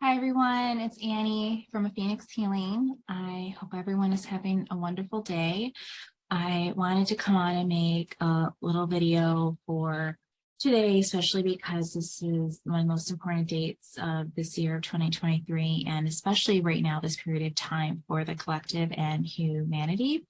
Hi everyone, it's Annie from A Phoenix Healing. I hope everyone is having a wonderful day. I wanted to come on and make a little video for today, especially because this is one of the most important dates of this year of 2023, and especially right now, this period of time for the collective and humanity.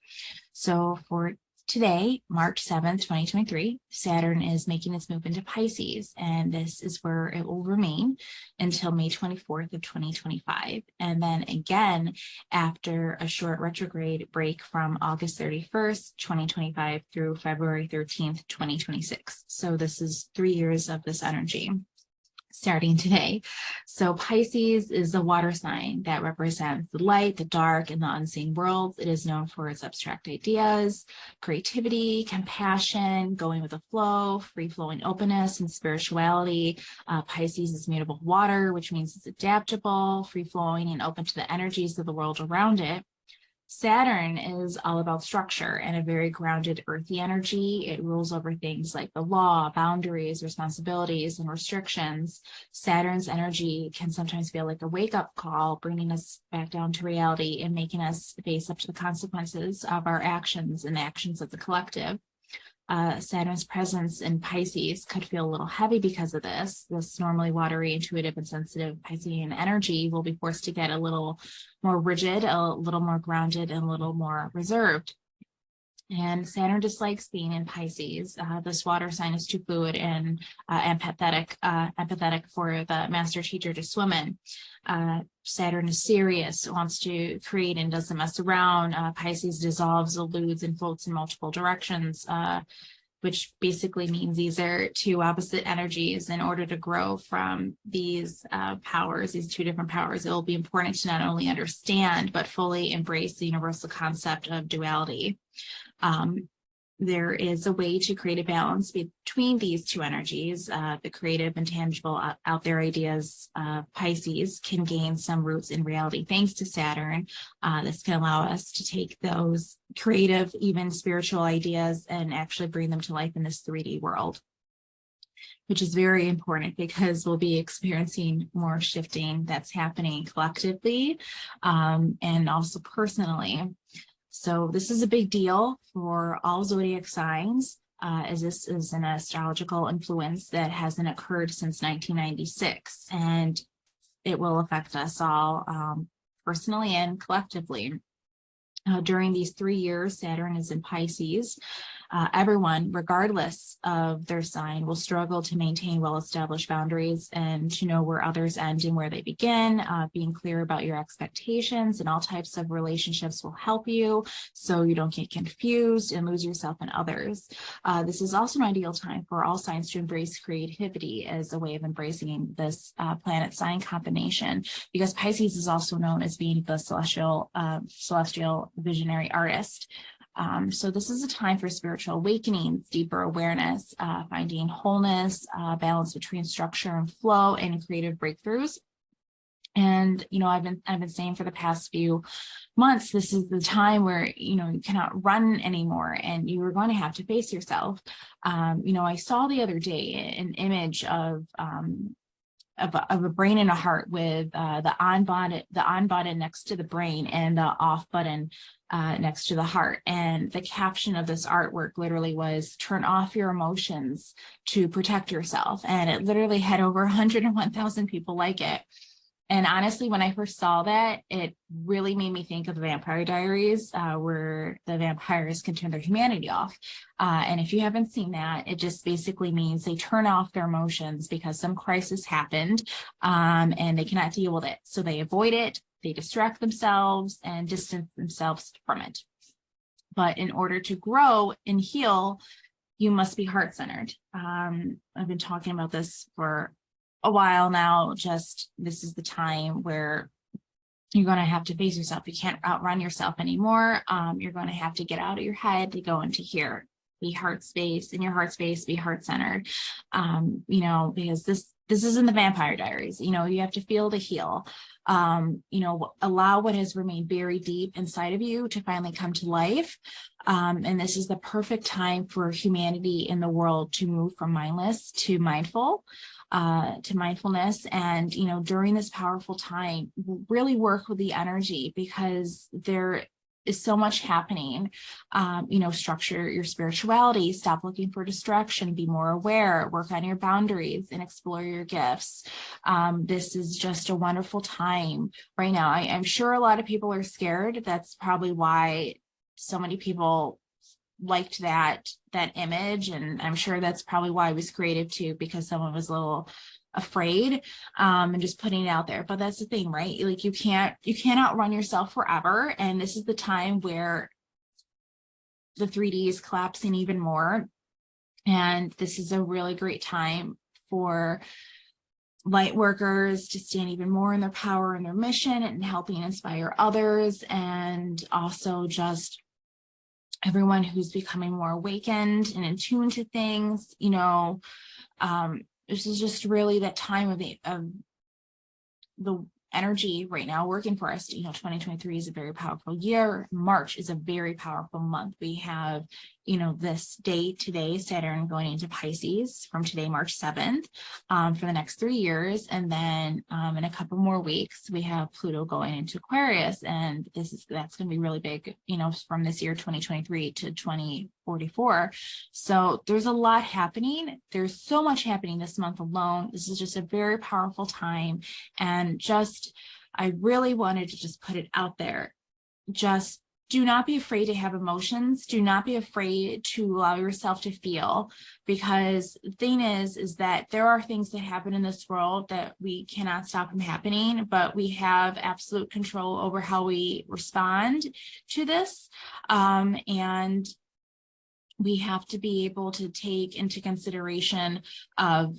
So for today, March 7th, 2023, Saturn is making its move into Pisces, and this is where it will remain until May 24th of 2025. And then again, after a short retrograde break from August 31st, 2025 through February 13th, 2026. So this is 3 years of this energy starting today. So Pisces is the water sign that represents the light, the dark, and the unseen worlds. It is known for its abstract ideas, creativity, compassion, going with the flow, free-flowing openness, and spirituality. Pisces is mutable water, which means it's adaptable, free-flowing, and open to the energies of the world around it. Saturn is all about structure and a very grounded earthy energy. It rules over things like the law, boundaries, responsibilities, and restrictions. Saturn's energy can sometimes feel like a wake-up call, bringing us back down to reality and making us face up to the consequences of our actions and the actions of the collective. Saturn's presence in Pisces could feel a little heavy because of this. This normally watery, intuitive, and sensitive Piscean energy will be forced to get a little more rigid, a little more grounded, and a little more reserved. And Saturn dislikes being in Pisces. This water sign is too fluid and empathetic for the master teacher to swim in. Saturn is serious, wants to create and doesn't mess around. Pisces dissolves, eludes, and floats in multiple directions, which basically means these are two opposite energies. In order to grow from these powers, these two different powers, it will be important to not only understand, but fully embrace the universal concept of duality. There is a way to create a balance between these two energies. The creative and tangible out there ideas of Pisces can gain some roots in reality thanks to Saturn. This can allow us to take those creative, even spiritual ideas and actually bring them to life in this 3D world, which is very important because we'll be experiencing more shifting that's happening collectively and also personally. So this is a big deal for all zodiac signs, as this is an astrological influence that hasn't occurred since 1996, and it will affect us all personally and collectively. During these 3 years, Saturn is in Pisces. Everyone, regardless of their sign, will struggle to maintain well-established boundaries and to know where others end and where they begin. Being clear about your expectations and all types of relationships will help you so you don't get confused and lose yourself in others. This is also an ideal time for all signs to embrace creativity as a way of embracing this planet sign combination, because Pisces is also known as being the celestial visionary artist. So this is a time for spiritual awakenings, deeper awareness, finding wholeness, balance between structure and flow, and creative breakthroughs. And I've been saying for the past few months, this is the time where you cannot run anymore, and you are going to have to face yourself. I saw the other day an image of a brain and a heart with the on button next to the brain and the off button next to the heart. And the caption of this artwork literally was, "Turn off your emotions to protect yourself." And it literally had over 101,000 people like it. And honestly, when I first saw that, it really made me think of the Vampire Diaries, where the vampires can turn their humanity off. And if you haven't seen that, it just basically means they turn off their emotions because some crisis happened and they cannot deal with it. So they avoid it, they distract themselves and distance themselves from it. But in order to grow and heal, you must be heart-centered. I've been talking about this for a while now. Just this is the time where you're going to have to face yourself. You can't outrun yourself anymore. You're going to have to get out of your head to go into here, be heart space, in your heart space, be heart-centered. Because this isn't the Vampire Diaries. You have to feel to heal. Allow what has remained buried deep inside of you to finally come to life. And this is the perfect time for humanity in the world to move from mindless to mindful. to mindfulness. And, you know, during this powerful time, really work with the energy, because there is so much happening. You know, structure your spirituality, stop looking for distraction, be more aware, work on your boundaries, and explore your gifts. This is just a wonderful time right now. I'm sure a lot of people are scared. That's probably why so many people liked that image, and I'm sure that's probably why it was created too, because someone was a little afraid, and just putting it out there. But that's the thing, right? Like you can't outrun yourself forever, and this is the time where the 3D is collapsing even more, and this is a really great time for light workers to stand even more in their power and their mission, and helping inspire others, and also just everyone who's becoming more awakened and in tune to things. You know, this is just really that time of the energy right now working for us. You know, 2023 is a very powerful year. March is a very powerful month. We have, you know, this day today, Saturn going into Pisces from today, March 7th, for the next 3 years. And then in a couple more weeks, we have Pluto going into Aquarius. And that's going to be really big, you know, from this year, 2023 to 2044. So there's a lot happening. There's so much happening this month alone. This is just a very powerful time. And I really wanted to just put it out there. Just do not be afraid to have emotions. Do not be afraid to allow yourself to feel, because the thing is that there are things that happen in this world that we cannot stop from happening, but we have absolute control over how we respond to this. And we have to be able to take into consideration of,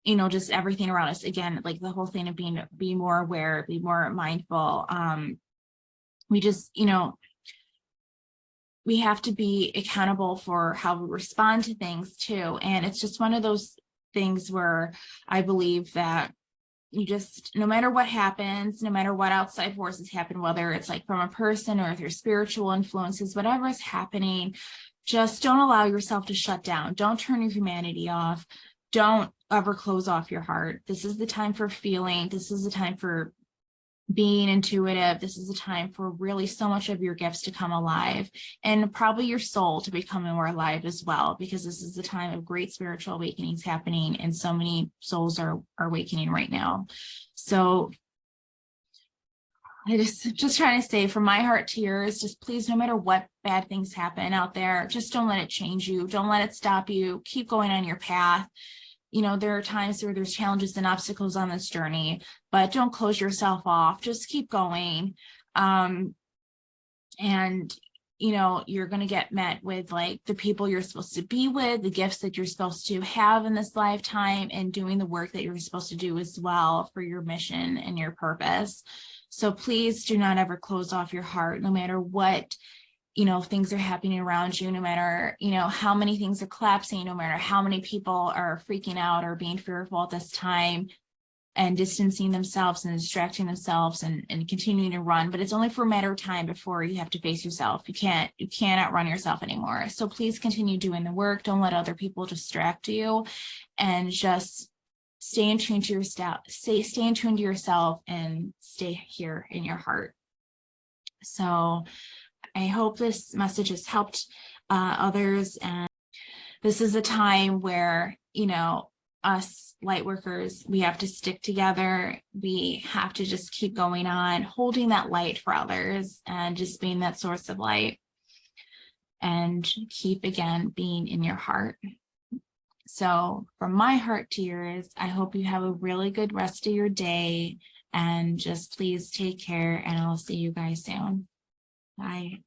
you know, just everything around us. Again, like the whole thing of be more aware, be more mindful. We just, you know, we have to be accountable for how we respond to things too. And it's just one of those things where I believe that you just, no matter what happens, no matter what outside forces happen, whether it's like from a person or if your spiritual influences, whatever is happening, just don't allow yourself to shut down. Don't turn your humanity off. Don't ever close off your heart. This is the time for feeling. This is the time for being intuitive. This is a time for really so much of your gifts to come alive, and probably your soul to become more alive as well, because this is the time of great spiritual awakenings happening, and so many souls are awakening right now. So I just trying to say, from my heart to yours, just please, no matter what bad things happen out there, just don't let it change you. Don't let it stop you. Keep going on your path. You know, there are times where there's challenges and obstacles on this journey, but don't close yourself off. Just keep going. And, you know, you're going to get met with like the people you're supposed to be with, the gifts that you're supposed to have in this lifetime, and doing the work that you're supposed to do as well for your mission and your purpose. So please do not ever close off your heart, no matter what, you know, things are happening around you, no matter, you know, how many things are collapsing, no matter how many people are freaking out or being fearful at this time and distancing themselves and distracting themselves and continuing to run. But it's only for a matter of time before you have to face yourself. You can't outrun yourself anymore. So please continue doing the work. Don't let other people distract you, and just stay in tune to yourself, stay in tune to yourself, and stay here in your heart. So I hope this message has helped others. And this is a time where, you know, us light workers, we have to stick together. We have to just keep going on, holding that light for others, and just being that source of light, and keep, again, being in your heart. So from my heart to yours, I hope you have a really good rest of your day, and just please take care, and I'll see you guys soon. Bye.